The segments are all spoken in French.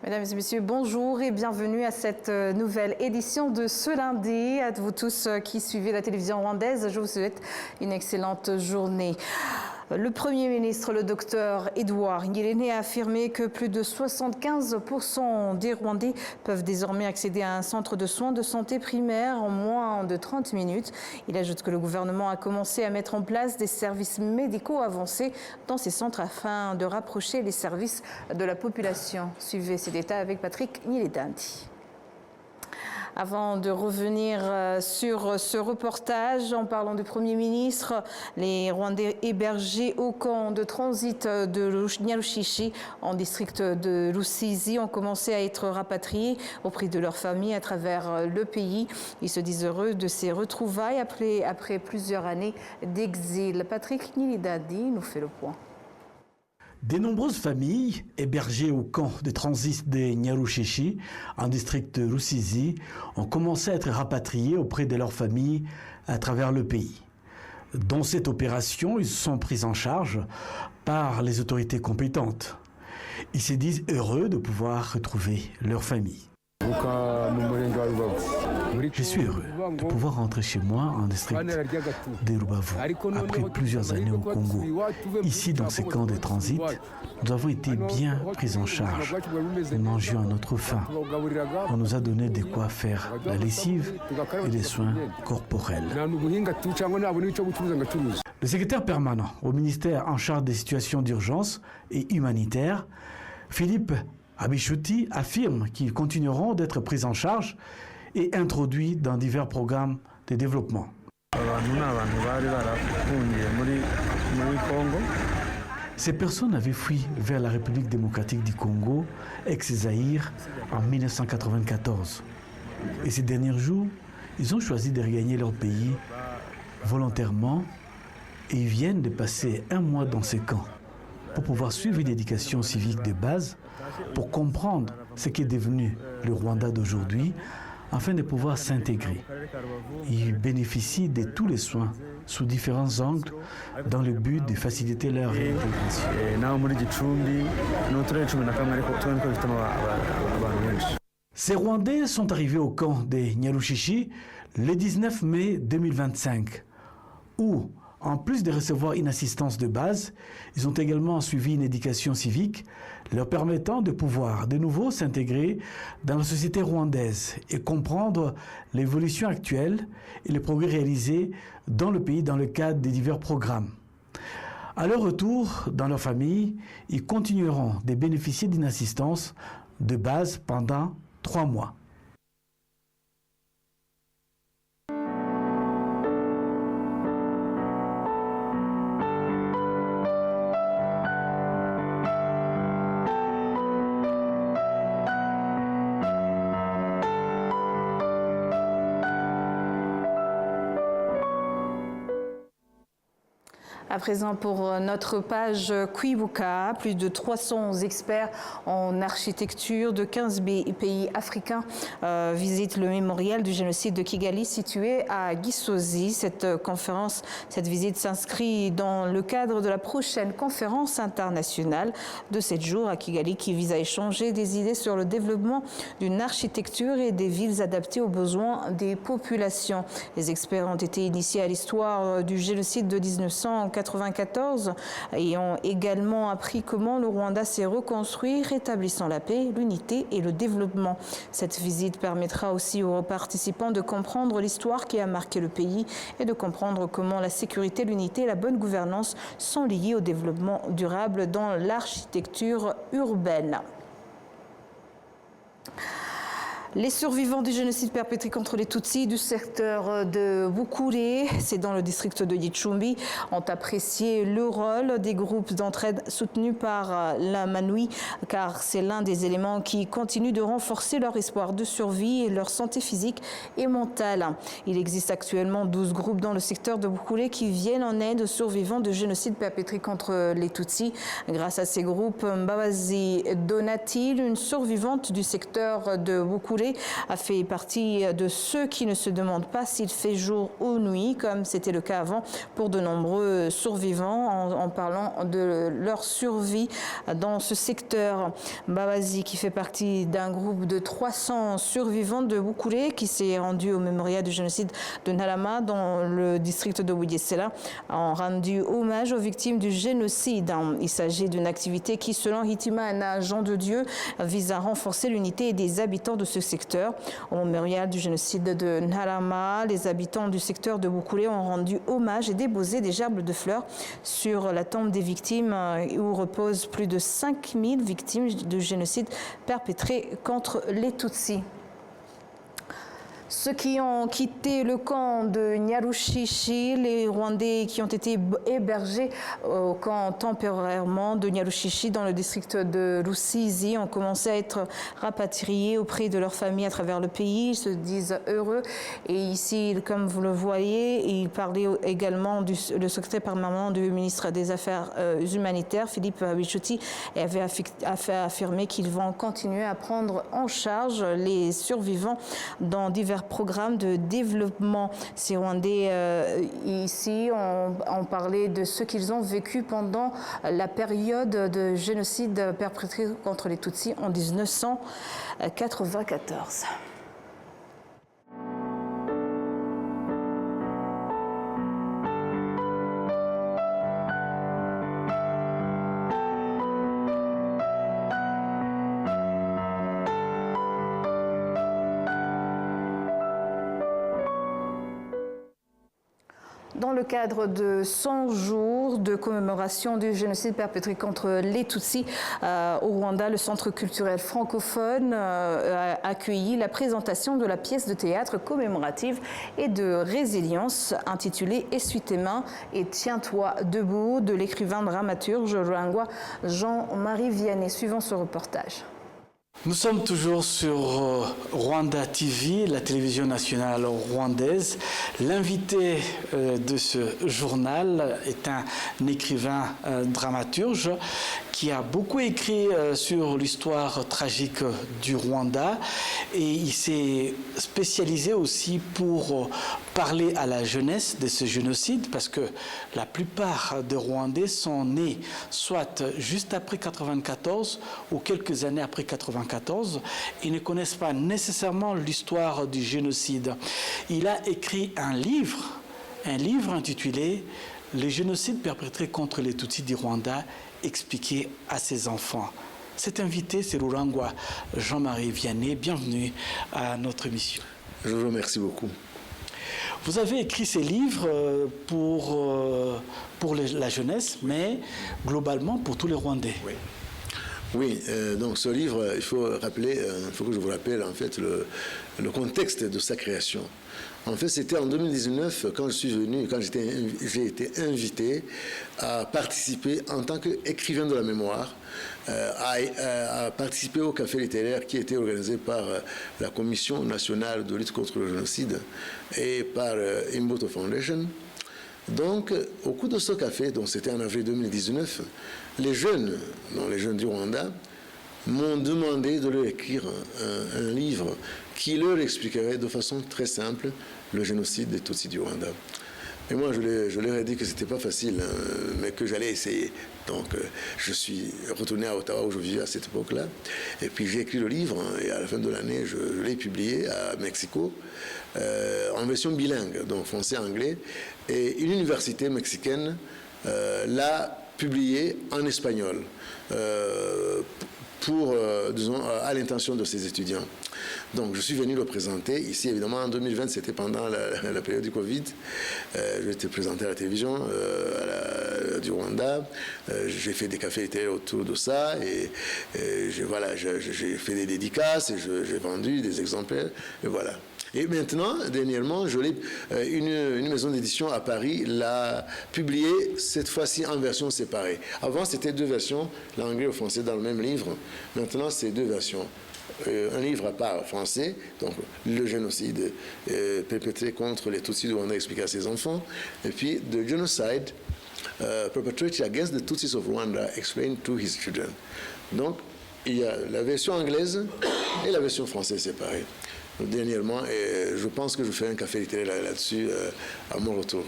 Mesdames et messieurs, bonjour et bienvenue à cette nouvelle édition de ce lundi. À vous tous qui suivez la télévision rwandaise, je vous souhaite une excellente journée. Le Premier ministre, le docteur Edouard Ngirente, a affirmé que plus de 75% des Rwandais peuvent désormais accéder à un centre de soins de santé primaire en moins de 30 minutes. Il ajoute que le gouvernement a commencé à mettre en place des services médicaux avancés dans ces centres afin de rapprocher les services de la population. Suivez ces détails avec Patrick Niledandi. Avant de revenir sur ce reportage, en parlant du Premier ministre, les Rwandais hébergés au camp de transit de Nyarushishi en district de Rusizi ont commencé à être rapatriés auprès de leurs familles à travers le pays. Ils se disent heureux de ces retrouvailles après plusieurs années d'exil. Patrick Niledandi nous fait le point. De nombreuses familles hébergées au camp de transit de Nyarushishi, en district de Rusizi, ont commencé à être rapatriées auprès de leurs familles à travers le pays. Dans cette opération, ils sont pris en charge par les autorités compétentes. Ils se disent heureux de pouvoir retrouver leur famille. Je suis heureux de pouvoir rentrer chez moi en district de Rubavu après plusieurs années au Congo. Ici, dans ces camps de transit, nous avons été bien pris en charge. Nous mangions à notre faim. On nous a donné de quoi faire la lessive et des soins corporels. Le secrétaire permanent au ministère en charge des situations d'urgence et humanitaires, Philippe Abishuti, affirme qu'ils continueront d'être pris en charge et introduits dans divers programmes de développement. Ces personnes avaient fui vers la République démocratique du Congo, ex-Zaïre, en 1994. Et ces derniers jours, ils ont choisi de regagner leur pays volontairement et ils viennent de passer un mois dans ces camps pour pouvoir suivre une éducation civique de base, pour comprendre ce qu'est devenu le Rwanda d'aujourd'hui, afin de pouvoir s'intégrer. Ils bénéficient de tous les soins sous différents angles dans le but de faciliter leur réintégration. Ces Rwandais sont arrivés au camp de Nyarushishi le 19 mai 2025, où, en plus de recevoir une assistance de base, ils ont également suivi une éducation civique leur permettant de pouvoir de nouveau s'intégrer dans la société rwandaise et comprendre l'évolution actuelle et les progrès réalisés dans le pays dans le cadre des divers programmes. À leur retour dans leur famille, ils continueront de bénéficier d'une assistance de base pendant 3 mois. À présent, pour notre page Kwibuka, plus de 300 experts en architecture de 15 pays africains visitent le mémorial du génocide de Kigali situé à Gisozi. Cette visite s'inscrit dans le cadre de la prochaine conférence internationale de 7 jours à Kigali qui vise à échanger des idées sur le développement d'une architecture et des villes adaptées aux besoins des populations. Les experts ont été initiés à l'histoire du génocide de 1994 et ont également appris comment le Rwanda s'est reconstruit, rétablissant la paix, l'unité et le développement. Cette visite permettra aussi aux participants de comprendre l'histoire qui a marqué le pays et de comprendre comment la sécurité, l'unité et la bonne gouvernance sont liées au développement durable dans l'architecture urbaine. Les survivants du génocide perpétré contre les Tutsis du secteur de Bukure, c'est dans le district de Gicumbi, ont apprécié le rôle des groupes d'entraide soutenus par la Manui, car c'est l'un des éléments qui continue de renforcer leur espoir de survie et leur santé physique et mentale. Il existe actuellement 12 groupes dans le secteur de Bukure qui viennent en aide aux survivants de génocide perpétré contre les Tutsis. Grâce à ces groupes, Mbabazi Donati, une survivante du secteur de Bukure, Boukoulé a fait partie de ceux qui ne se demandent pas s'il fait jour ou nuit, comme c'était le cas avant pour de nombreux survivants, en parlant de leur survie dans ce secteur. Babazi, qui fait partie d'un groupe de 300 survivants de Boukoulé, qui s'est rendu au mémorial du génocide de Nalama dans le district de Ouidjessela, ont rendu hommage aux victimes du génocide. Il s'agit d'une activité qui, selon Hitima, un agent de Dieu, vise à renforcer l'unité des habitants de ce secteur. Au mémorial du génocide de Nalama, les habitants du secteur de Boukoulé ont rendu hommage et déposé des gerbes de fleurs sur la tombe des victimes où reposent plus de 5000 victimes de génocide perpétré contre les Tutsis. Ceux qui ont quitté le camp de Nyarushishi, les Rwandais qui ont été hébergés au camp temporairement de Nyarushishi dans le district de Rusizi ont commencé à être rapatriés auprès de leurs familles à travers le pays. Ils se disent heureux. Et ici, comme vous le voyez, il parlait également le secrétaire permanent du ministre des Affaires humanitaires, Philippe Bichotti, et avait affirmé qu'ils vont continuer à prendre en charge les survivants dans divers programmes de développement. Ces Rwandais ici ont parlé de ce qu'ils ont vécu pendant la période de génocide perpétré contre les Tutsis en 1994. Dans le cadre de 100 jours de commémoration du génocide perpétré contre les Tutsis au Rwanda, le Centre culturel francophone a accueilli la présentation de la pièce de théâtre commémorative et de résilience intitulée « Essuie tes mains et tiens-toi debout » de l'écrivain dramaturge rwandais Jean-Marie Vianney. Suivant ce reportage. Nous sommes toujours sur Rwanda TV, la télévision nationale rwandaise. L'invité de ce journal est un écrivain dramaturge qui a beaucoup écrit sur l'histoire tragique du Rwanda et il s'est spécialisé aussi pour parler à la jeunesse de ce génocide parce que la plupart des Rwandais sont nés soit juste après 1994 ou quelques années après 1994 et ne connaissent pas nécessairement l'histoire du génocide. Il a écrit un livre intitulé « Le génocide perpétré contre les Tutsis du Rwanda » expliqué à ses enfants. Cet invité, c'est Rurangwa Jean-Marie Vianney. Bienvenue à notre émission. Je vous remercie beaucoup. Vous avez écrit ces livres pour la jeunesse, mais globalement pour tous les Rwandais. Oui. Oui, donc ce livre, il faut que je vous rappelle en fait le contexte de sa création. En fait, c'était en 2019 quand je suis venu, quand j'ai été invité à participer en tant qu'écrivain de la mémoire, à participer au café littéraire qui était organisé par la Commission nationale de lutte contre le génocide et par Imbuto Foundation. Donc, au cours de ce café, donc c'était en avril 2019, les jeunes du Rwanda, m'ont demandé de leur écrire un livre qui leur expliquerait de façon très simple le génocide des Tutsis du Rwanda. Et moi, je leur ai dit que c'était pas facile, mais que j'allais essayer. Donc, je suis retourné à Ottawa où je vivais à cette époque-là. Et puis, j'ai écrit le livre, et à la fin de l'année, je l'ai publié à Mexico, en version bilingue, donc français-anglais. Et une université mexicaine l'a publié en espagnol, disons, à l'intention de ses étudiants. Donc, je suis venu le présenter. Ici, évidemment, en 2020, c'était pendant la période du Covid. Je été présenté à la télévision du Rwanda. J'ai fait des cafés littéraires autour de ça. Et j'ai fait des dédicaces et j'ai vendu des exemplaires. Et voilà. Et maintenant, dernièrement, une maison d'édition à Paris l'a publié, cette fois-ci en version séparée. Avant, c'était deux versions, l'anglais et le français, dans le même livre. Maintenant, c'est deux versions. Un livre à part français, donc le génocide perpétré contre les Tutsis du Rwanda expliqué à ses enfants, et puis The Genocide perpetrated against the Tutsis of Rwanda explained to his children. Donc, il y a la version anglaise et la version française séparée. Dernièrement, et je pense que je ferai un café littéraire là-dessus à mon retour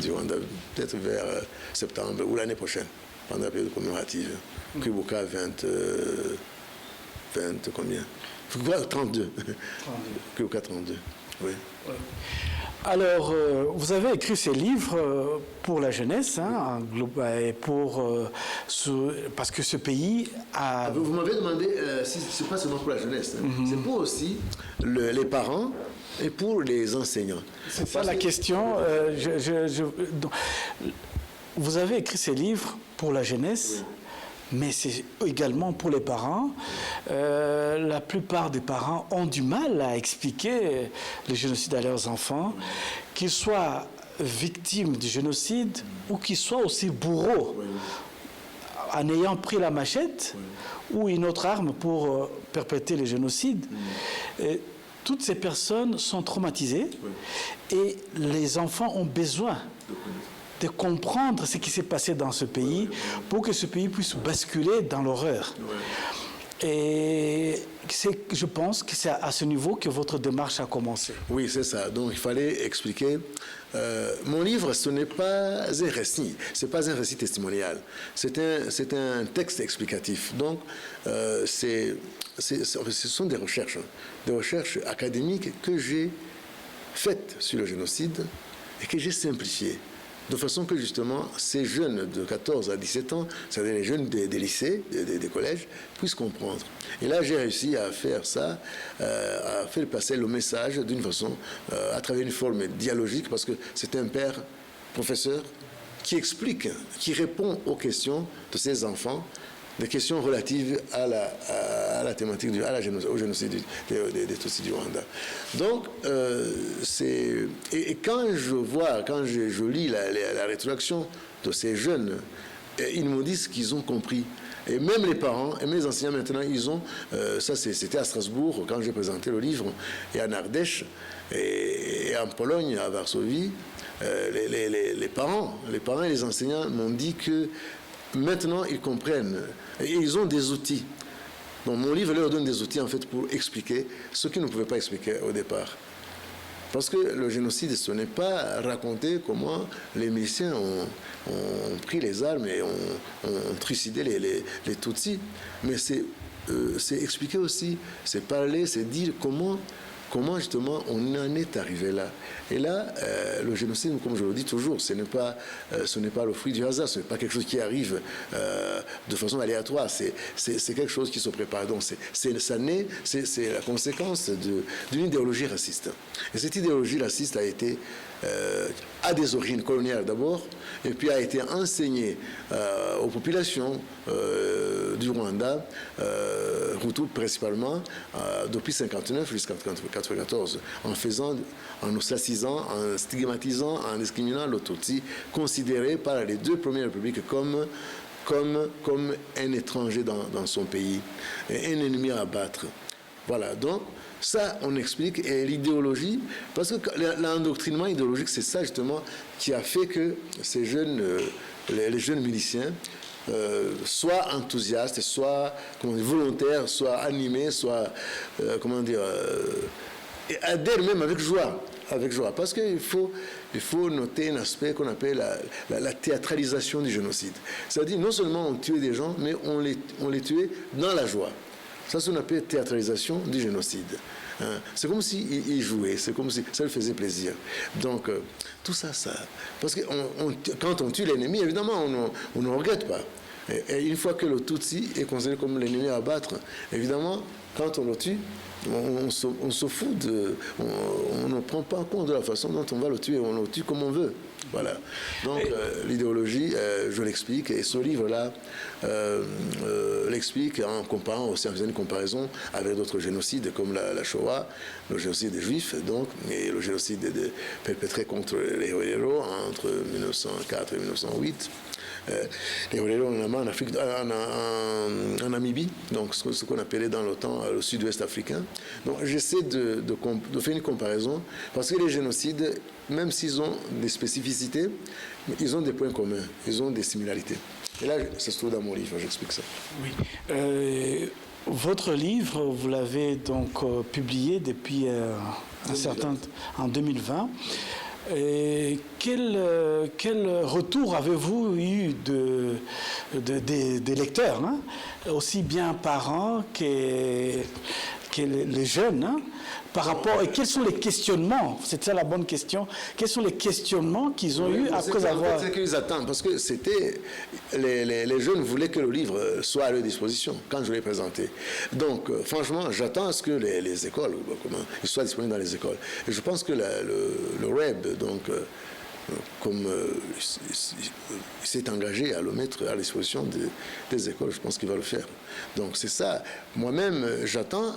du Rwanda, peut-être vers septembre ou l'année prochaine, pendant la période commémorative. Kwibuka 20 combien 32. Kwibuka 32, oui. Alors, vous avez écrit ces livres pour la jeunesse, hein, parce que ce pays a... Vous m'avez demandé si ce n'est pas seulement pour la jeunesse, hein. C'est pour aussi les parents et pour les enseignants. C'est ça la question. Vous avez écrit ces livres pour la jeunesse, mais c'est également pour les parents. La plupart des parents ont du mal à expliquer le génocide à leurs enfants, qu'ils soient victimes du génocide ou qu'ils soient aussi bourreaux, en ayant pris la machette ou une autre arme pour perpétrer le génocide. Et toutes ces personnes sont traumatisées et les enfants ont besoin de comprendre ce qui s'est passé dans ce pays pour que ce pays puisse basculer dans l'horreur. Et je pense que c'est à ce niveau que votre démarche a commencé. Oui, c'est ça. Donc, il fallait expliquer. Mon livre, ce n'est pas un récit. Ce n'est pas un récit testimonial. C'est un texte explicatif. Donc, ce sont des recherches académiques que j'ai faites sur le génocide et que j'ai simplifiées. De façon que justement ces jeunes de 14 à 17 ans, c'est-à-dire les jeunes des lycées, des collèges, puissent comprendre. Et là, j'ai réussi à faire ça, à faire passer le message d'une façon, à travers une forme dialogique, parce que c'est un père, professeur, qui explique, qui répond aux questions de ses enfants, des questions relatives à la thématique, au génocide des Tutsis du Rwanda. Donc, et quand je lis la rétroaction de ces jeunes, ils me disent qu'ils ont compris. Et même les parents, et même les enseignants maintenant, ils ont, c'était à Strasbourg, quand j'ai présenté le livre, et en Ardèche, et en Pologne, à Varsovie, les parents et les enseignants m'ont dit que maintenant, ils comprennent. Et ils ont des outils. Donc, mon livre leur donne des outils, en fait, pour expliquer ce qu'ils ne pouvaient pas expliquer au départ. Parce que le génocide, ce n'est pas raconter comment les miliciens ont pris les armes et ont trucidé les Tutsis. Mais c'est expliquer aussi, c'est parler, c'est dire comment justement on en est arrivé là. Et là, le génocide, comme je le dis toujours, ce n'est pas le fruit du hasard, ce n'est pas quelque chose qui arrive de façon aléatoire, c'est quelque chose qui se prépare. Donc c'est la conséquence d'une idéologie raciste. Et cette idéologie raciste a des origines coloniales d'abord, et puis a été enseignée aux populations du Rwanda, Hutu principalement, depuis 1959 jusqu'en 1994, en ostracisant, en stigmatisant, en discriminant le Tutsi, considéré par les deux premières républiques comme un étranger dans son pays, un ennemi à abattre. Voilà, donc ça, on explique, et l'idéologie, parce que l'endoctrinement idéologique, c'est ça justement qui a fait que ces jeunes, les jeunes miliciens, soit enthousiastes, soit volontaires, soit animés, soit, adhèrent même avec joie. Parce qu'il faut noter un aspect qu'on appelle la théâtralisation du génocide. C'est-à-dire, non seulement on tuait des gens, mais on les tuait dans la joie. Ça, c'est ce qu'on appelle théâtralisation du génocide. C'est comme s'il jouait, c'est comme si ça lui faisait plaisir. Donc, tout ça. Parce que quand on tue l'ennemi, évidemment, on ne regrette pas. Et une fois que le Tutsi est considéré comme l'ennemi à abattre, évidemment, quand on le tue, on se fout on ne prend pas en compte de la façon dont on va le tuer, on le tue comme on veut. Voilà. Donc l'idéologie, je l'explique, et ce livre-là l'explique en comparant aussi, en faisant une comparaison avec d'autres génocides comme la Shoah, le génocide des Juifs, donc, et le génocide perpétré contre les Herero entre 1904 et 1908. Les Herero en Afrique, en Namibie, donc ce qu'on appelait dans le temps le sud-ouest africain. Donc j'essaie de faire une comparaison, parce que les génocides, même s'ils ont des spécificités, ils ont des points communs, ils ont des similarités. Et là, ça se trouve dans mon livre, j'explique ça. Oui. votre livre, vous l'avez donc publié depuis en 2020. Et quel retour avez-vous eu des lecteurs, hein, aussi bien parents que les jeunes, hein, par rapport, et quels sont les questionnements, c'est ça la bonne question, quels sont les questionnements qu'ils ont eu après avoir... C'est qu'ils attendent, parce que c'était, les jeunes voulaient que le livre soit à leur disposition quand je l'ai présenté. Donc, franchement, j'attends à ce que les écoles, ils soient disponibles dans les écoles. Et je pense que le web, donc, comme il s'est engagé à le mettre à la disposition des écoles, je pense qu'il va le faire. Donc c'est ça. Moi-même, je m'attends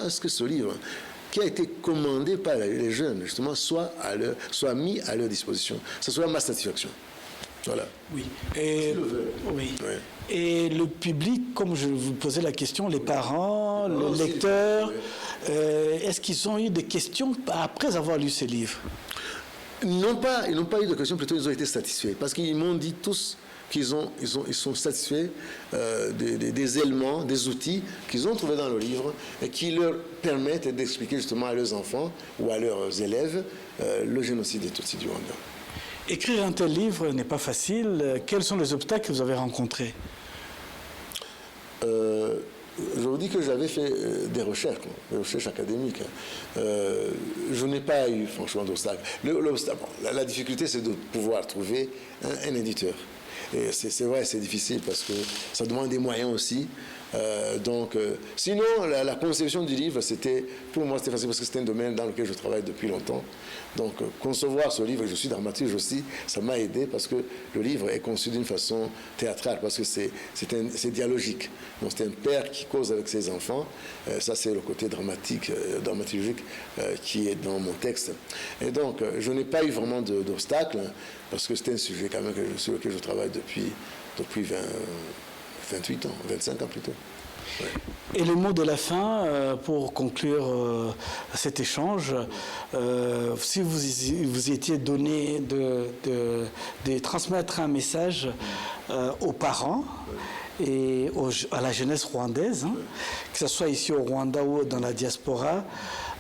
à ce que ce livre, qui a été commandé par les jeunes, justement, soit mis à leur disposition. Ce soit ma satisfaction. Voilà. Oui. Et, oui. Ouais. Et le public, comme je vous posais la question, les parents, les lecteurs, est-ce qu'ils ont eu des questions après avoir lu ce livre? Ils n'ont pas eu de questions, plutôt ils ont été satisfaits. Parce qu'ils m'ont dit tous qu'ils sont satisfaits des éléments, des outils qu'ils ont trouvés dans le livre et qui leur permettent d'expliquer justement à leurs enfants ou à leurs élèves le génocide des Tutsis du Rwanda. Écrire un tel livre n'est pas facile. Quels sont les obstacles que vous avez rencontrés? Je vous dis que j'avais fait des recherches académiques. Je n'ai pas eu franchement d'obstacle. La difficulté, c'est de pouvoir trouver un éditeur. Et c'est vrai, c'est difficile parce que ça demande des moyens aussi. Sinon, la conception du livre, pour moi, c'était facile parce que c'était un domaine dans lequel je travaille depuis longtemps. Donc, concevoir ce livre, je suis dramaturge aussi, ça m'a aidé parce que le livre est conçu d'une façon théâtrale, parce que c'est dialogique. Donc, c'est un père qui cause avec ses enfants. Ça, c'est le côté dramaturgique qui est dans mon texte. Et donc, je n'ai pas eu vraiment d'obstacles, parce que c'est un sujet quand même sur lequel je travaille depuis 28 ans, 25 ans plutôt. Ouais. Et le mot de la fin, pour conclure cet échange, si vous étiez donné de transmettre un message aux parents et à la jeunesse rwandaise, hein, que ce soit ici au Rwanda ou dans la diaspora,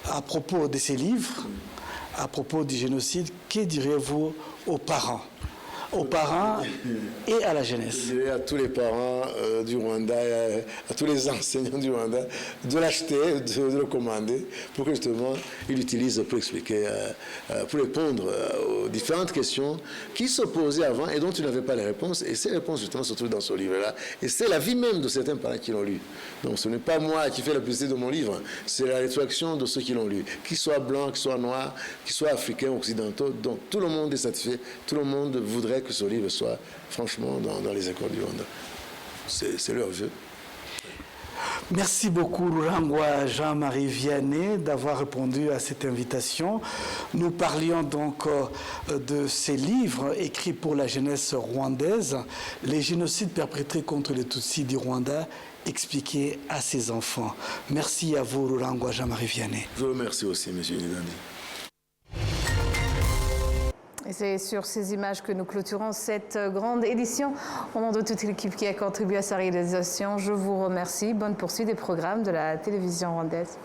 à propos de ces livres, à propos du génocide, que diriez-vous aux parents et à la jeunesse? Je dirais à tous les parents du Rwanda, à tous les enseignants du Rwanda, de l'acheter, de le commander, pour que justement ils l'utilisent pour expliquer, pour répondre aux différentes questions qui se posaient avant et dont ils n'avaient pas les réponses. Et ces réponses justement se trouvent dans ce livre-là. Et c'est la vie même de certains parents qui l'ont lu. Donc ce n'est pas moi qui fais la publicité de mon livre, c'est la rétroaction de ceux qui l'ont lu, qu'ils soient blancs, qu'ils soient noirs, qu'ils soient africains, occidentaux. Donc tout le monde est satisfait, tout le monde voudrait que ce livre soit franchement dans les écoles du Rwanda. C'est leur vœu. Merci beaucoup Rurangwa Jean-Marie Vianney d'avoir répondu à cette invitation. Nous parlions donc de ces livres écrits pour la jeunesse rwandaise, les génocides perpétrés contre les Tutsis du Rwanda, expliqués à ses enfants. Merci à vous Rurangwa Jean-Marie Vianney. Je vous remercie aussi, M. Nidandi. Et c'est sur ces images que nous clôturons cette grande édition. Au nom de toute l'équipe qui a contribué à sa réalisation, je vous remercie. Bonne poursuite des programmes de la télévision rwandaise.